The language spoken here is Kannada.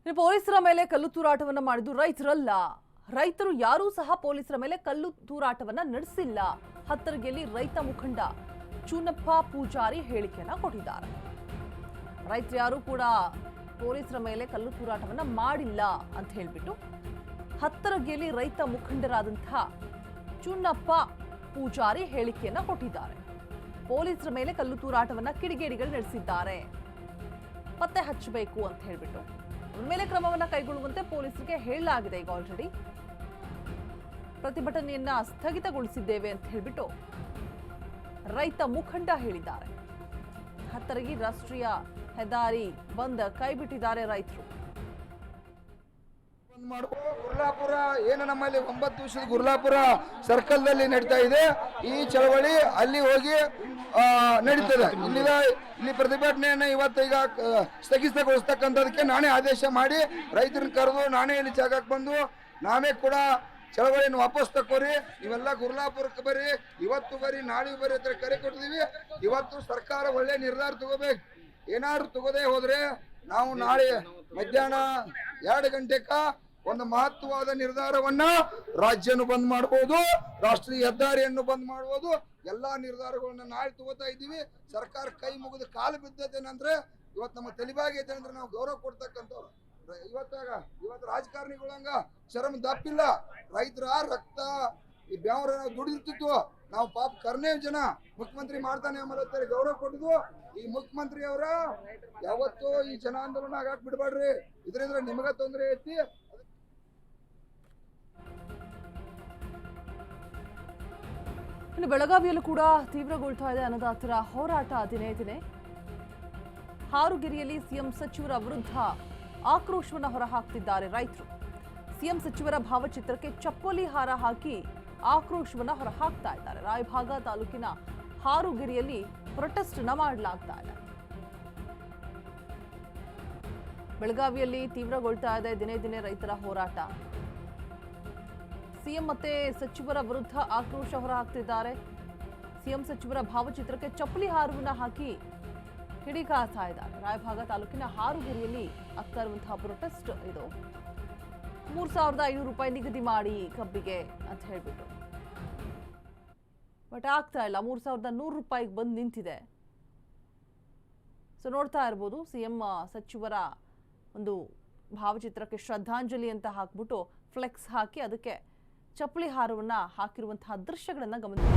ಇನ್ನು ಪೊಲೀಸರ ಮೇಲೆ ಕಲ್ಲು ತೂರಾಟವನ್ನ ಮಾಡಿದ್ದು ರೈತರಲ್ಲ. ರೈತರು ಯಾರೂ ಸಹ ಪೊಲೀಸರ ಮೇಲೆ ಕಲ್ಲು ತೂರಾಟವನ್ನ ನಡೆಸಿಲ್ಲ. ಹತ್ತರಗೆಯಲ್ಲಿ ರೈತ ಮುಖಂಡ ಚುನ್ನಪ್ಪ ಪೂಜಾರಿ ಹೇಳಿಕೆಯನ್ನ ಕೊಟ್ಟಿದ್ದಾರೆ. ರೈತರು ಯಾರೂ ಕೂಡ ಪೊಲೀಸರ ಮೇಲೆ ಕಲ್ಲು ತೂರಾಟವನ್ನ ಮಾಡಿಲ್ಲ ಅಂತ ಹೇಳಿಬಿಟ್ಟು ಹತ್ತರಗೆಯಲ್ಲಿ ರೈತ ಮುಖಂಡರಾದಂತಹ ಚುನ್ನಪ್ಪ ಪೂಜಾರಿ ಹೇಳಿಕೆಯನ್ನ ಕೊಟ್ಟಿದ್ದಾರೆ. ಪೊಲೀಸರ ಮೇಲೆ ಕಲ್ಲು ತೂರಾಟವನ್ನ ಕಿಡಿಗೇಡಿಗಳು ನಡೆಸಿದ್ದಾರೆ, ಪತ್ತೆ ಹಚ್ಚಬೇಕು ಅಂತ ಹೇಳಿಬಿಟ್ಟು ಮೇಲೆ ಕ್ರಮವನ್ನ ಕೈಗೊಳ್ಳುವಂತೆ ಪೊಲೀಸರಿಗೆ ಹೇಳಲಾಗಿದೆ. ಈಗ ಆಲ್ರೆಡಿ ಪ್ರತಿಭಟನೆಯನ್ನ ಸ್ಥಗಿತಗೊಳಿಸಿದ್ದೇವೆ ಅಂತ ಹೇಳಿಬಿಟ್ಟು ರೈತ ಮುಖಂಡ ಹೇಳಿದ್ದಾರೆ. ಹತ್ತರಗಿ ರಾಷ್ಟ್ರೀಯ ಹೆದ್ದಾರಿ ಬಂದ್ ಕೈಬಿಟ್ಟಿದ್ದಾರೆ ರೈತರು. ಗುರ್ಲಾಪುರ ಏನು ನಮ್ಮಲ್ಲಿ 9 ದಿವಸದ ಗುರ್ಲಾಪುರ ಸರ್ಕಲ್ದಲ್ಲಿ ನಡೀತಾ ಇದೆ. ಈ ಚಳವಳಿ ಅಲ್ಲಿ ಹೋಗಿ ನಡೀತದೆ. ಇಲ್ಲಿ ಪ್ರತಿಭಟನೆಯನ್ನ ಇವತ್ತೀಗ ಸ್ಥಗಿತಗೊಳಿಸ್ತಕ್ಕಂಥದಕ್ಕೆ ನಾನೇ ಆದೇಶ ಮಾಡಿ ರೈತರನ್ನ ಕರೆದು ನಾನೇ ಇಲ್ಲಿ ಜಾಗಕ್ಕೆ ಬಂದು ನಾವೇ ಕೂಡ ಚಳವಳಿಯನ್ನು ವಾಪಸ್ ತಕೋರಿ, ಇವೆಲ್ಲ ಗುರ್ಲಾಪುರಕ್ಕೆ ಬರ್ರಿ, ಇವತ್ತು ಬರ್ರಿ, ನಾಳೆ ಬರ್ರಿ ಅಂತ ಕರೆ ಕೊಟ್ಟಿದೀವಿ. ಇವತ್ತು ಸರ್ಕಾರ ಒಳ್ಳೆ ನಿರ್ಧಾರ ತಗೋಬೇಕು. ಏನಾದ್ರು ತಗೋದೇ ಹೋದ್ರೆ ನಾವು ನಾಳೆ ಮಧ್ಯಾಹ್ನ 2 ಗಂಟೆಕ ಒಂದು ಮಹತ್ವವಾದ ನಿರ್ಧಾರವನ್ನ ರಾಜ್ಯನು ಬಂದ್ ಮಾಡಬಹುದು, ರಾಷ್ಟ್ರೀಯ ಹೆದ್ದಾರಿಯನ್ನು ಬಂದ್ ಮಾಡಬಹುದು. ಎಲ್ಲಾ ನಿರ್ಧಾರಗಳನ್ನ ನಾಳೆ ತಗೋತಾ ಇದ್ದೀವಿ. ಸರ್ಕಾರ ಕೈ ಮುಗಿದು ಕಾಲು ಬಿದ್ದದೇನಂದ್ರೆ ಇವತ್ತು ನಮ್ಮ ತಲೆಬಾಗೈತೆ ಅಂದ್ರೆ ನಾವು ಗೌರವ ಕೊಡ್ತಕ್ಕಂಥವ್ರು. ಇವತ್ತು ರಾಜಕಾರಣಿಗಳಂಗ ಶರಮ್ ದಪ್ಪಿಲ್ಲ. ರೈತರ ರಕ್ತ ಈ ಬೆವರ ನಾವು ದುಡಿದಿರ್ತಿತ್ತು. ನಾವು ಪಾಪ ಕರ್ನೇ ಜನ ಮುಖ್ಯಮಂತ್ರಿ ಮಾಡ್ತಾನೆ ಆಮೇಲೆ ಗೌರವ ಕೊಟ್ಟಿದ್ವು. ಈ ಮುಖ್ಯಮಂತ್ರಿ ಅವರ ಯಾವತ್ತೂ ಈ ಜನ ಆಂದೋಲನ ಆಗಾಕ್ ಬಿಡ್ಬೇಡ್ರಿ, ಇದರಿಂದ ನಿಮಗ ತೊಂದರೆ ಐತಿ. ಇನ್ನು ಬೆಳಗಾವಿಯಲ್ಲೂ ಕೂಡ ತೀವ್ರಗೊಳ್ತಾ ಇದೆ ಅನ್ನದಾತರ ಹೋರಾಟ. ದಿನೇ ದಿನೇ ಹಾರುಗಿರಿಯಲ್ಲಿ ಸಿಎಂ ಸಚಿವರ ವಿರುದ್ಧ ಆಕ್ರೋಶವನ್ನು ಹೊರಹಾಕ್ತಿದ್ದಾರೆ ರೈತರು. ಸಿಎಂ ಸಚಿವರ ಭಾವಚಿತ್ರಕ್ಕೆ ಚಪ್ಪಲಿ ಹಾರ ಹಾಕಿ ಆಕ್ರೋಶವನ್ನು ಹೊರಹಾಕ್ತಾ ಇದ್ದಾರೆ. ರಾಯಭಾಗ ತಾಲೂಕಿನ ಹಾರುಗಿರಿಯಲ್ಲಿ ಪ್ರೊಟೆಸ್ಟ್ ಮಾಡಲಾಗ್ತಾ ಇದೆ. ಬೆಳಗಾವಿಯಲ್ಲಿ ತೀವ್ರಗೊಳ್ತಾ ಇದೆ ದಿನೇ ದಿನೇ ರೈತರ ಹೋರಾಟ. ಸಿಎಂ ಮತ್ತೆ ಸಚಿವರ ವಿರುದ್ಧ ಆಕ್ರೋಶ ಹೊರಹಾಕ್ತಿದ್ದಾರೆ. ಸಿಎಂ ಸಚಿವರ ಭಾವಚಿತ್ರಕ್ಕೆ ಚಪ್ಪಲಿ ಹಾರವನ್ನ ಹಾಕಿ ಕಿಡಿಕಾರ್ತಾ ಇದ್ದಾರೆ. ರಾಯಭಾಗ ತಾಲೂಕಿನ ಹಾರುಗಿರಿಯಲ್ಲಿ ಆಗ್ತಾ ಇರುವಂತಹ ಪ್ರೊಟೆಸ್ಟ್ ಇದು. 3,500 ರೂಪಾಯಿ ನಿಗದಿ ಮಾಡಿ ಕಬ್ಬಿಗೆ ಅಂತ ಹೇಳ್ಬಿಟ್ಟು, ಬಟ್ ಆಗ್ತಾ ಇಲ್ಲ. 3,100 ರೂಪಾಯಿಗೆ ಬಂದು ನಿಂತಿದೆ. ಸೊ ನೋಡ್ತಾ ಇರ್ಬೋದು, ಸಿಎಂ ಸಚಿವರ ಒಂದು ಭಾವಚಿತ್ರಕ್ಕೆ ಶ್ರದ್ಧಾಂಜಲಿ ಅಂತ ಹಾಕ್ಬಿಟ್ಟು ಫ್ಲೆಕ್ಸ್ ಹಾಕಿ ಅದಕ್ಕೆ ಚಪ್ಪಲಿ ಹಾರವನ್ನ ಹಾಕಿರುವಂತಹ ದೃಶ್ಯಗಳನ್ನ ಗಮನಿಸಿ.